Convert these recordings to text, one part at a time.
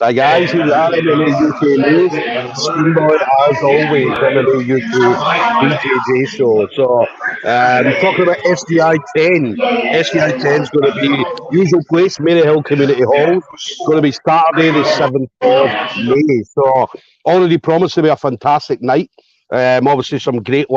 So guys, here we are, MMA UK news. Stoomboy, as always, MMA UK BJJ show. So, talking about SGI10. SGI10 is going to be usual place, Maryhill Community Hall. It's going to be Saturday, the 7th of May. So, already promised to be a fantastic night. Obviously, some great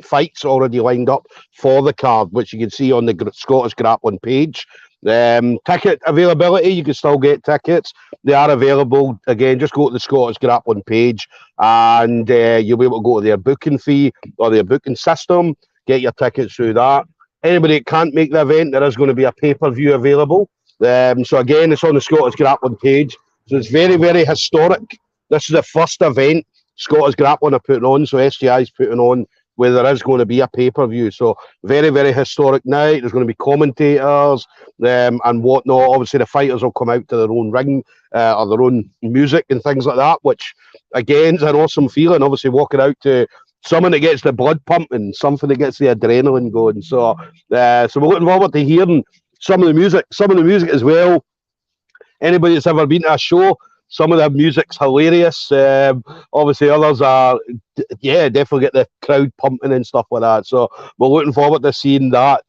fights already lined up for the card, which you can see on the Scottish Grappling page. Ticket availability, you can still get tickets. They are available. Again, just go to the Scottish Grappling page and you'll be able to go to their booking fee or their booking system, get your tickets through that. Anybody that can't make the event, there is going to be a pay-per-view available. So again, it's on the Scottish Grappling page. So it's very, very historic. This is the first event Scottish Grappling are putting on, so SGI is putting on where there is going to be a pay-per-view. So very, very historic night. There's going to be commentators and whatnot. Obviously, the fighters will come out to their own ring or their own music and things like that, which, again, is an awesome feeling. Obviously, walking out to something that gets the blood pumping, something that gets the adrenaline going. So we're looking forward to hearing some of the music as well. Anybody that's ever been to a show, some of the music's hilarious. Obviously, others are, definitely get the crowd pumping and stuff like that. So we're looking forward to seeing that.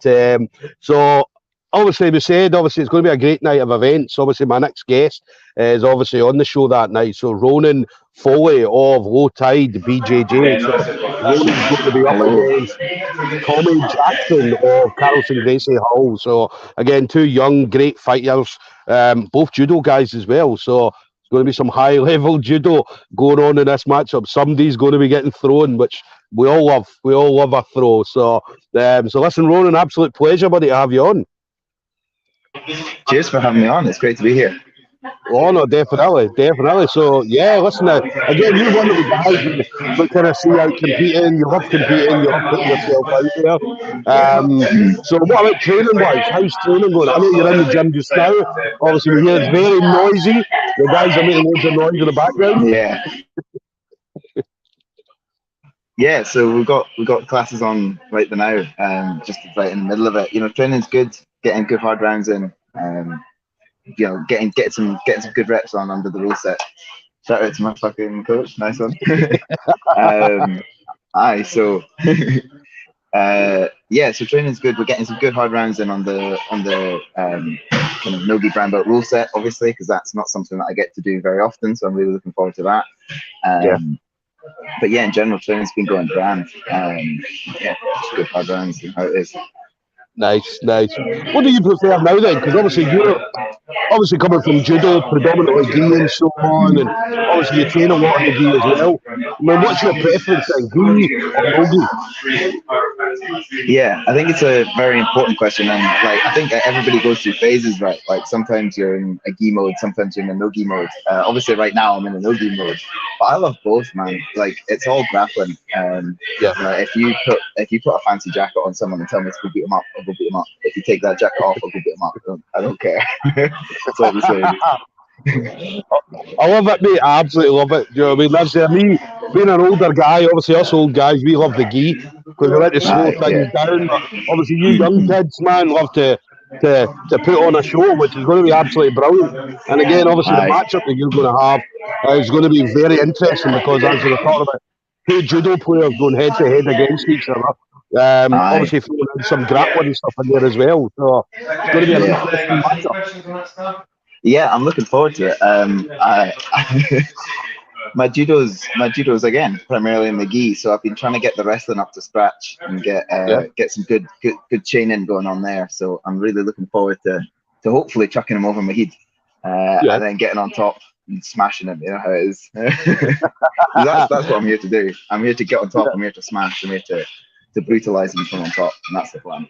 So obviously, it's going to be a great night of events. Obviously, my next guest is obviously on the show that night. So Ronan Foley of Low Tide BJJ. So Ronan's going to be up against Tommy Jackson of Carlson Gracie Hall. So again, two young, great fighters, both judo guys as well. So it's going to be some high-level judo going on in this matchup. Somebody's going to be getting thrown, which we all love. We all love a throw. So listen, Ronan, absolute pleasure, buddy, to have you on. Cheers for having me on. It's great to be here. Oh, no, definitely. So, listen, again, you're one of the guys that kind of see out competing. You love competing. You love putting yourself out there. So what about training-wise? How's training going? I know you're in the gym just now. Obviously, we hear it's very noisy. The guys are making loads of noise in the background. Yeah, so we've got classes on right now, just right in the middle of it. You know, training's good, getting good hard rounds in, getting some good reps on under the rule set. Shout out to my fucking coach, nice one. So training's good. We're getting some good hard rounds in on the kind of no-gi brown belt rule set, obviously, because that's not something that I get to do very often. So I'm really looking forward to that. But in general, training's been going grand. Just good hard rounds and how it is. Nice. What do you prefer now then? Because obviously you're coming from judo, predominantly gi and so on, and obviously you train a lot in the gi as well. I mean, what's your preference then, gi or no gi? Yeah, I think it's a very important question, and I think everybody goes through phases, right? Like sometimes you're in a gi mode, sometimes you're in a no gi mode. Obviously, right now I'm in a no gi mode, but I love both, man. Like it's all grappling. If you put a fancy jacket on someone and tell me to go beat them up, I'll go beat them up. If you take that jacket off, I'll go beat them up. I don't care. That's what I'm saying. I love it, mate. I absolutely love it. You know what I mean? That's me being an older guy. Obviously, us old guys, we love the gi because we like to slow things down. But obviously, you young kids, man, love to put on a show, which is going to be absolutely brilliant. And again, obviously, the matchup that you're going to have is going to be very interesting because as we're talking about two judo players going head to head against each other. Obviously throwing in some grappling stuff in there as well. So it's going to be an interesting matchup. Yeah, I'm looking forward to it. My judo's again primarily in the gi, so I've been trying to get the wrestling up to scratch and get some good chaining going on there. So I'm really looking forward to hopefully chucking him over my head and then getting on top and smashing him. You know how it is. That's what I'm here to do. I'm here to get on top. I'm here to smash. I'm here to brutalize him from on top, and that's the plan.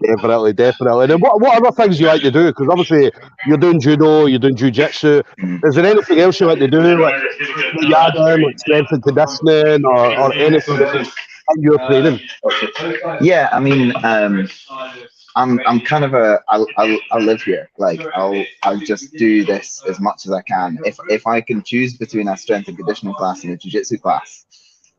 Definitely. And what other things you like to do? Because obviously you're doing judo, you're doing jiu-jitsu. Is there anything else you like to do, like yada, like strength and conditioning, or anything else in your training? Yeah, I mean, I'm kind of I'll live here. Like I'll just do this as much as I can. If I can choose between a strength and conditioning class and a jiu-jitsu class,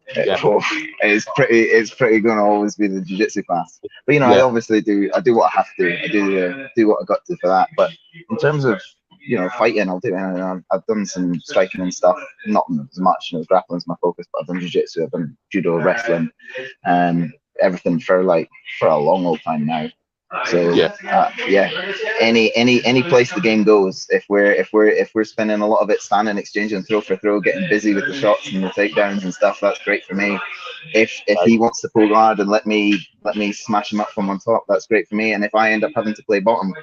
it's pretty gonna always be the jiu-jitsu class. But I obviously do what I have to. I do what I got to for that. But in terms of you know, fighting, I'll do it. I've done some striking and stuff, not as much, you know, grappling's my focus, but I've done jiu-jitsu, I've done judo, wrestling, everything for a long old time now. So yeah, any place the game goes, if we're spending a lot of it standing, exchanging throw for throw, getting busy with the shots and the takedowns and stuff, that's great for me. If he wants to pull guard and let me smash him up from on top, that's great for me. And if I end up having to play bottom,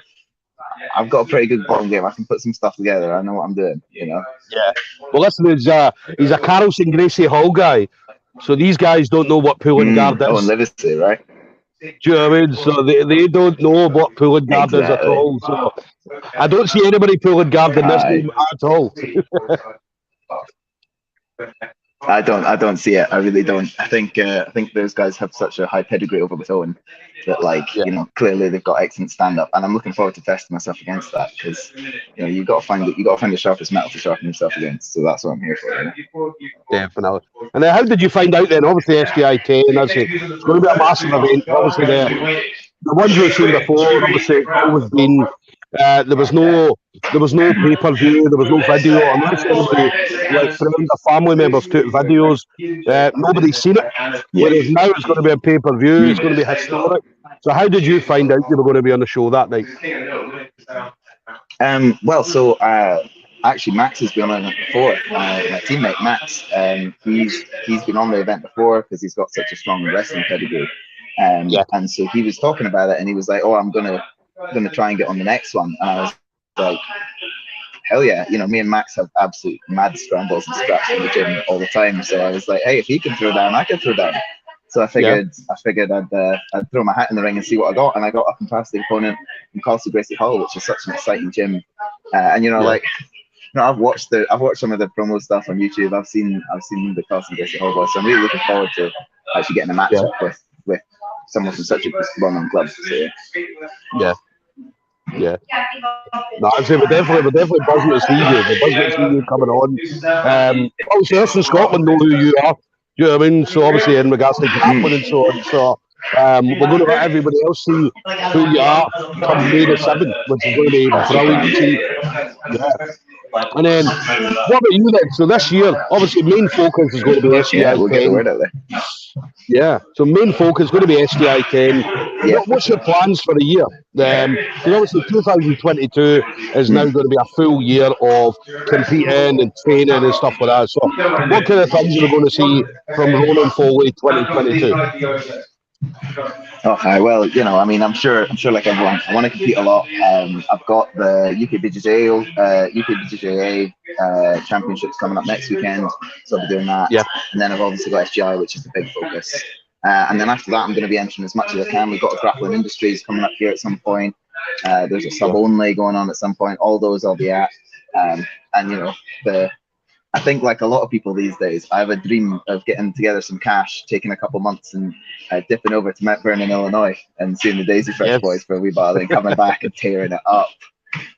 I've got a pretty good bottom game. I can put some stuff together. I know what I'm doing, you know. Yeah. Well, listen, he's a Carlson Gracie Hall guy, so these guys don't know what pulling guard is. Oh, and Liverpool, right? Do you know what I mean? So they don't know what pulling guard is at all. So I don't see anybody pulling guard in this game at all. I don't see it. I really don't. I think those guys have such a high pedigree over the phone that, like, you know, clearly they've got excellent stand up, and I'm looking forward to testing myself against that, because, you know, you got to find the sharpest metal to sharpen yourself against. So that's what I'm here for. You know? Definitely. And then how did you find out then? Obviously SGI10, it's going to be a massive event. Obviously the ones we've seen before, obviously always been there was no pay-per-view, there was no video, unless anybody, like friends or family members, took videos. Nobody's seen it. Whereas now it's going to be a pay-per-view, it's going to be historic. So how did you find out you were going to be on the show that night? Well, so actually Max has been on it before. My teammate Max, he's been on the event before because he's got such a strong wrestling pedigree. And so he was talking about it, and he was like, "Oh, I'm gonna try and get on the next one." And I was like, hell yeah, you know, me and Max have absolute mad scrambles and scraps in the gym all the time. So I was like, hey, if he can throw down, I can throw down. So I figured I'd throw my hat in the ring and see what I got, and I got up and past the opponent in Castle Gracie Hall, which is such an exciting gym. And you know, like, you know, I've watched some of the promo stuff on YouTube. I've seen the Castle Gracie Hall boys, so I'm really looking forward to actually getting a match up with someone from such a well-known club. So, yeah. No, I'd say we're definitely buzzing to see you. We're buzzing to see you coming on. Obviously, us in Scotland know who you are. Do you know what I mean? So obviously in regards to grappling and so on. So we're going to let everybody else see who you are come May the 7th, which is going to be brilliant to see. Yeah. And then, what about you then? So this year, obviously, main focus is going to be SGI10. Yeah, we'll get the word out there. Yeah, so main focus is going to be SGI10. Yeah. What's your plans for the year? Because obviously 2022 is now going to be a full year of competing and training and stuff like that. So what kind of things are we going to see from Ronan Foley 2022? Well, you know, I mean, I'm sure like everyone, I want to compete a lot. I've got the UK BJJ championships coming up next weekend, so I'll be doing that. Yeah. And then I've obviously got SGI, which is the big focus. And then after that, I'm going to be entering as much as I can. We've got a grappling industries coming up here at some point. There's a sub only going on at some point. All those I'll be at. And you know, I think, like a lot of people these days, I have a dream of getting together some cash, taking a couple months and dipping over to Mount Vernon, Illinois, and seeing the Daisy Fresh boys for a wee while, and coming back and tearing it up.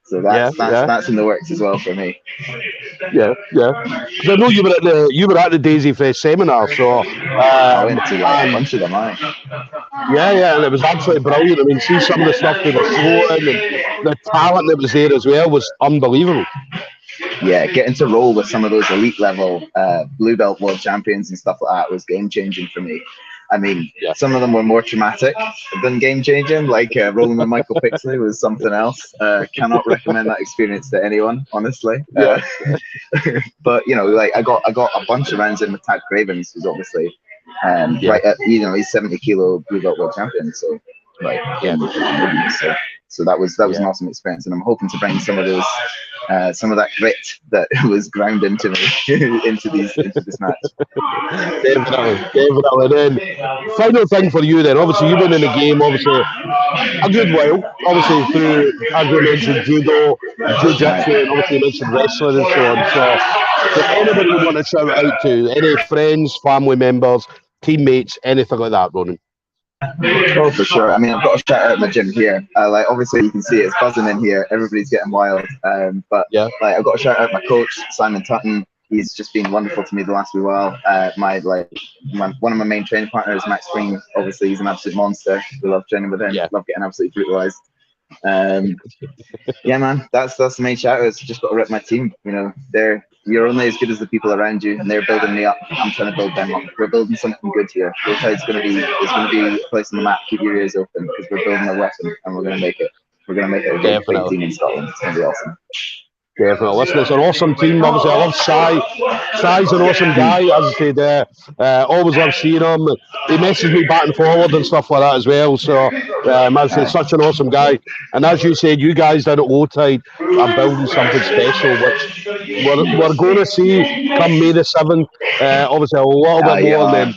So that's in the works as well for me. Yeah. Because I know you were at the Daisy Fresh seminar, so I went to a bunch of them. Yeah, and it was absolutely brilliant. I mean, see some of the stuff they were showing, and the talent that was there as well was unbelievable. Yeah, getting to roll with some of those elite level blue belt world champions and stuff like that was game changing for me. I mean, some of them were more traumatic than game changing, like rolling with Michael Pixley was something else. Cannot recommend that experience to anyone, honestly. But you know, like I got a bunch of rounds in with Tad Cravens, who's obviously right at, you know, he's 70 kilo blue belt world champion, so like so that was an awesome experience, and I'm hoping to bring some of those some of that grit that was ground into me into this match. Definitely. Then final thing for you then, obviously you've been in the game obviously a good while, obviously through, as we mentioned, judo, jiu-jitsu, and obviously you mentioned wrestling and so on. So anybody you want to shout out to, any friends, family members, teammates, anything like that, Ronan? Oh, for sure. I mean, I've got to shout out my gym here. Like, obviously, you can see it's buzzing in here. Everybody's getting wild. But like, I've got to shout out my coach, Simon Tutton. He's just been wonderful to me the last wee while. One of my main training partners, Max Green. Obviously, he's an absolute monster. We love training with him. Love getting absolutely brutalized. Yeah, man, that's the main shout out. It's just got to rep my team. You know, you're only as good as the people around you, and they're building me up. I'm trying to build them up. We're building something good here. It's going to be a place on the map. Keep your ears open because we're building a weapon, and we're going to make it. We're going to make it a big team in Scotland. It's going to be awesome. Definitely. Listen, it's an awesome team. Obviously, I love Sai. Sai's an awesome guy. As I said, always love seeing him. He messages me back and forward and stuff like that as well. So, as I say, such an awesome guy. And as you said, you guys down at Low Tide are building something special, which we're going to see come May the 7th. Obviously, a little bit more. And then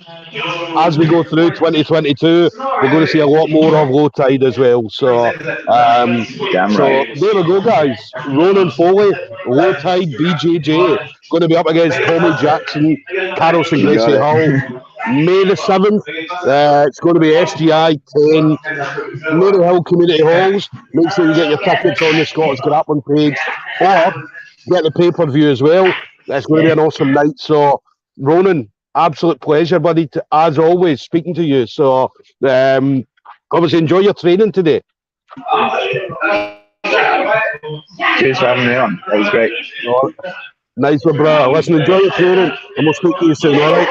as we go through 2022, we're going to see a lot more of Low Tide as well. So, there we go, guys. Ronan Foley, Low Tide BJJ, going to be up against Tommy Jackson, Carlson Gracie Hull. May the 7th, it's going to be SGI10, Mary Hill Community Halls. Make sure you get your tickets on the Scottish Grappling page, or get the pay-per-view as well. It's going to be an awesome night. So, Ronan, absolute pleasure, buddy, as always, speaking to you. So, obviously, enjoy your training today. Cheers for having me on. That was great. Nice one, brother. Listen, enjoy your training, and we'll speak to you soon, all right?